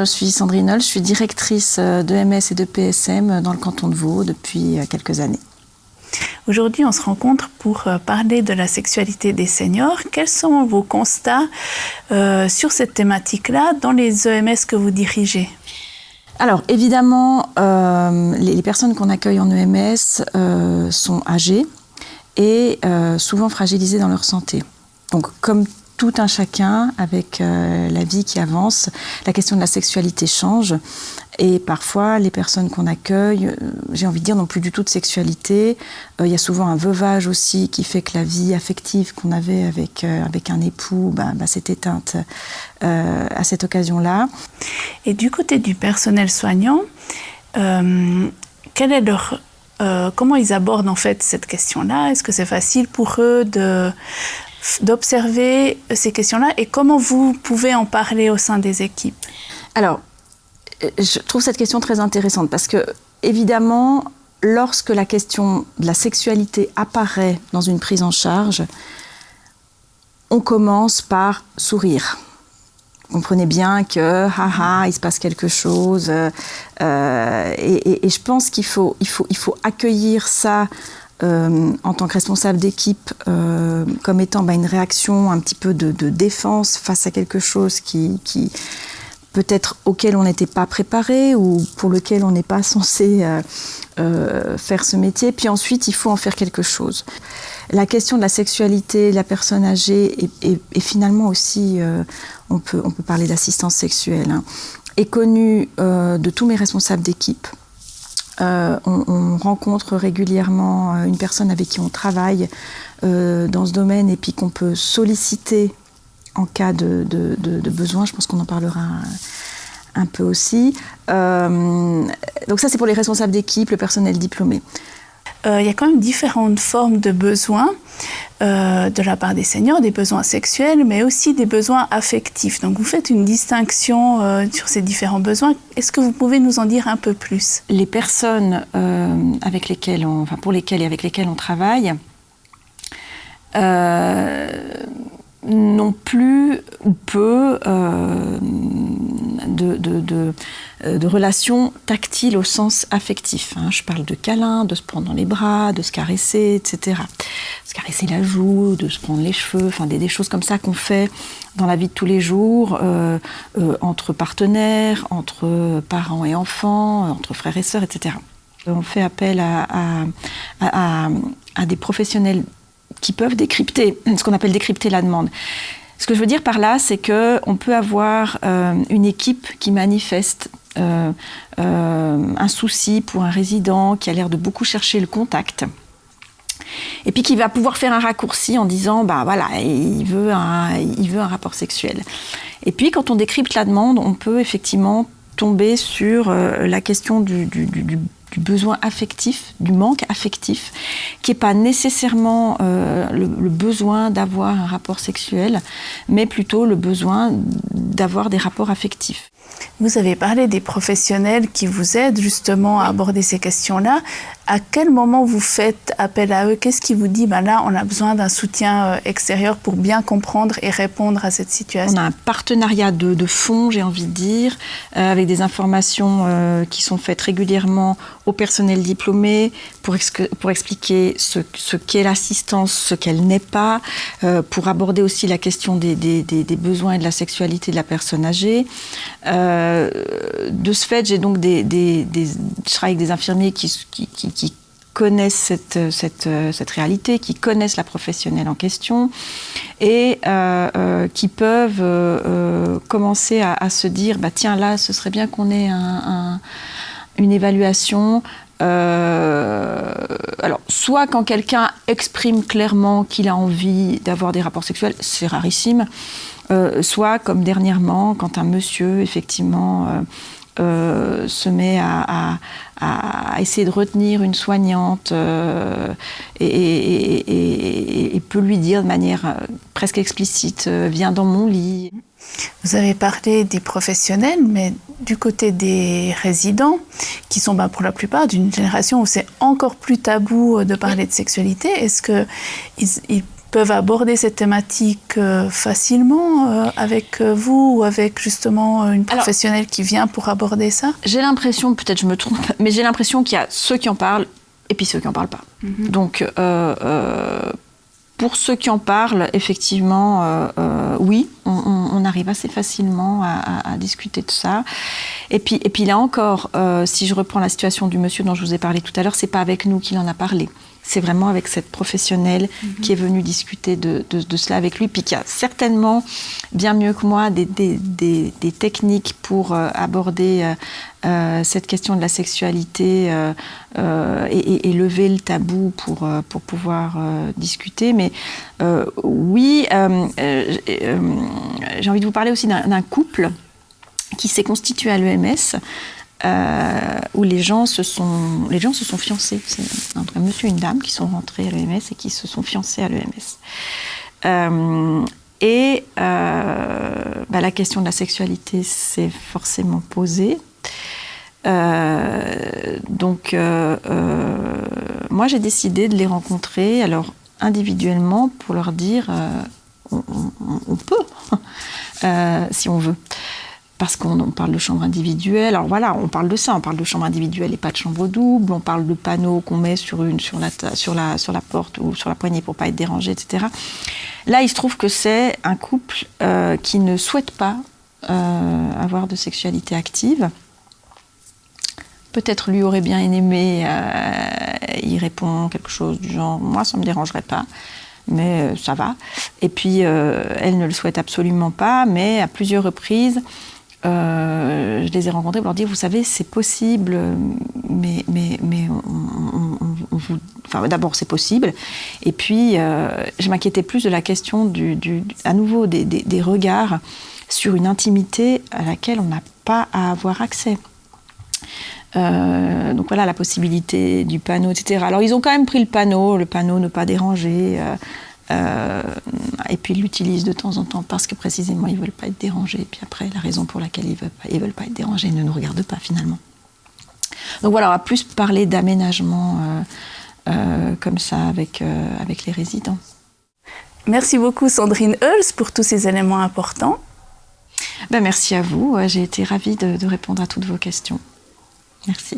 je suis Sandrine Holl, je suis directrice d'EMS et de PSM dans le canton de Vaud depuis quelques années. Aujourd'hui, on se rencontre pour parler de la sexualité des seniors. Quels sont vos constats sur cette thématique-là dans les EMS que vous dirigez ? Alors, évidemment, les personnes qu'on accueille en EMS sont âgées et souvent fragilisées dans leur santé. Donc, comme tout un chacun, avec la vie qui avance, la question de la sexualité change. Et parfois, les personnes qu'on accueille, j'ai envie de dire, n'ont plus du tout de sexualité. Il y a souvent un veuvage aussi qui fait que la vie affective qu'on avait avec un époux s'est éteinte à cette occasion-là. Et du côté du personnel soignant, quel est leur... comment ils abordent en fait cette question-là ? Est-ce que c'est facile pour eux d'observer ces questions-là et comment vous pouvez en parler au sein des équipes ? Alors, je trouve cette question très intéressante parce que, évidemment, lorsque la question de la sexualité apparaît dans une prise en charge, on commence par sourire. Comprenez bien que, il se passe quelque chose. Et je pense qu'il faut accueillir ça en tant que responsable d'équipe comme étant une réaction un petit peu de défense face à quelque chose qui peut-être auquel on n'était pas préparé ou pour lequel on n'est pas censé faire ce métier. Puis ensuite, il faut en faire quelque chose. La question de la sexualité de la personne âgée et finalement aussi, on peut parler d'assistance sexuelle, est connue de tous mes responsables d'équipe. On rencontre régulièrement une personne avec qui on travaille dans ce domaine et puis qu'on peut solliciter en cas de besoin. Je pense qu'on en parlera un peu aussi. Donc ça, c'est pour les responsables d'équipe, le personnel diplômé. Il y a quand même différentes formes de besoins de la part des seniors, des besoins sexuels, mais aussi des besoins affectifs. Donc vous faites une distinction sur ces différents besoins. Est-ce que vous pouvez nous en dire un peu plus ? Les personnes pour lesquelles et avec lesquelles on travaille n'ont plus ou peu de relations tactiles au sens affectif. Je parle de câlins, de se prendre dans les bras, de se caresser, etc. Se caresser la joue, de se prendre les cheveux, des choses comme ça qu'on fait dans la vie de tous les jours, entre partenaires, entre parents et enfants, entre frères et sœurs, etc. On fait appel à des professionnels qui peuvent décrypter, ce qu'on appelle décrypter la demande. Ce que je veux dire par là, c'est qu'on peut avoir une équipe qui manifeste un souci pour un résident qui a l'air de beaucoup chercher le contact, et puis qui va pouvoir faire un raccourci en disant il veut un rapport sexuel. Et puis quand on décrypte la demande, on peut effectivement tomber sur la question du besoin affectif, du manque affectif, qui n'est pas nécessairement le besoin d'avoir un rapport sexuel, mais plutôt le besoin d'avoir des rapports affectifs. Vous avez parlé des professionnels qui vous aident justement à aborder ces questions-là. À quel moment vous faites appel à eux ? Qu'est-ce qui vous dit, là, on a besoin d'un soutien extérieur pour bien comprendre et répondre à cette situation ? On a un partenariat de fond, j'ai envie de dire, avec des informations qui sont faites régulièrement au personnel diplômé pour expliquer ce qu'est l'assistance, ce qu'elle n'est pas, pour aborder aussi la question des besoins et de la sexualité de la personne âgée. De ce fait, j'ai donc je travaille avec des infirmiers qui connaissent cette réalité, qui connaissent la professionnelle en question et qui peuvent commencer à se dire tiens, là, ce serait bien qu'on ait une évaluation. Alors, soit quand quelqu'un exprime clairement qu'il a envie d'avoir des rapports sexuels, c'est rarissime, soit comme dernièrement, quand un monsieur, effectivement, se met à essayer de retenir une soignante et peut lui dire de manière presque explicite « viens dans mon lit ». Vous avez parlé des professionnels, mais du côté des résidents, qui sont pour la plupart d'une génération où c'est encore plus tabou de parler de sexualité, est-ce qu'ils peuvent aborder cette thématique facilement avec vous ou avec justement une professionnelle qui vient pour aborder ça? J'ai l'impression, peut-être je me trompe, mais j'ai l'impression qu'il y a ceux qui en parlent et puis ceux qui n'en parlent pas. Donc, pour ceux qui en parlent, effectivement, oui, on arrive assez facilement à discuter de ça. Et puis là encore, si je reprends la situation du monsieur dont je vous ai parlé tout à l'heure, c'est pas avec nous qu'il en a parlé. C'est vraiment avec cette professionnelle qui est venue discuter de cela avec lui, puis qui a certainement, bien mieux que moi, des techniques pour aborder cette question de la sexualité et lever le tabou pour pouvoir discuter. Mais oui, j'ai envie de vous parler aussi d'un couple qui s'est constitué à l'EMS, où les gens se sont fiancés. C'est un monsieur et une dame qui sont rentrés à l'EMS et qui se sont fiancés à l'EMS. La question de la sexualité s'est forcément posée. Moi, j'ai décidé de les rencontrer, alors individuellement, pour leur dire on peut, si on veut. Parce qu'on parle de chambre individuelle. Alors voilà, on parle de ça, on parle de chambre individuelle et pas de chambre double. On parle de panneaux qu'on met sur la porte ou sur la poignée pour pas être dérangé, etc. Là, il se trouve que c'est un couple qui ne souhaite pas avoir de sexualité active. Peut-être lui aurait bien aimé, il répond quelque chose du genre « moi, ça ne me dérangerait pas ». Mais ça va. Et puis, elle ne le souhaite absolument pas, mais à plusieurs reprises, je les ai rencontrés pour leur dire, vous savez, c'est possible, mais d'abord, c'est possible. Et puis, je m'inquiétais plus de la question, à nouveau, des regards sur une intimité à laquelle on n'a pas à avoir accès. Donc voilà, la possibilité du panneau, etc. Alors, ils ont quand même pris le panneau ne pas déranger, et puis ils l'utilisent de temps en temps parce que précisément ils ne veulent pas être dérangés. Et puis après, la raison pour laquelle ils ne veulent pas être dérangés ne nous regarde pas finalement. Donc voilà, on va plus parler d'aménagement comme ça avec les résidents. Merci beaucoup Sandrine Hulse pour tous ces éléments importants. Merci à vous, j'ai été ravie de répondre à toutes vos questions. Merci.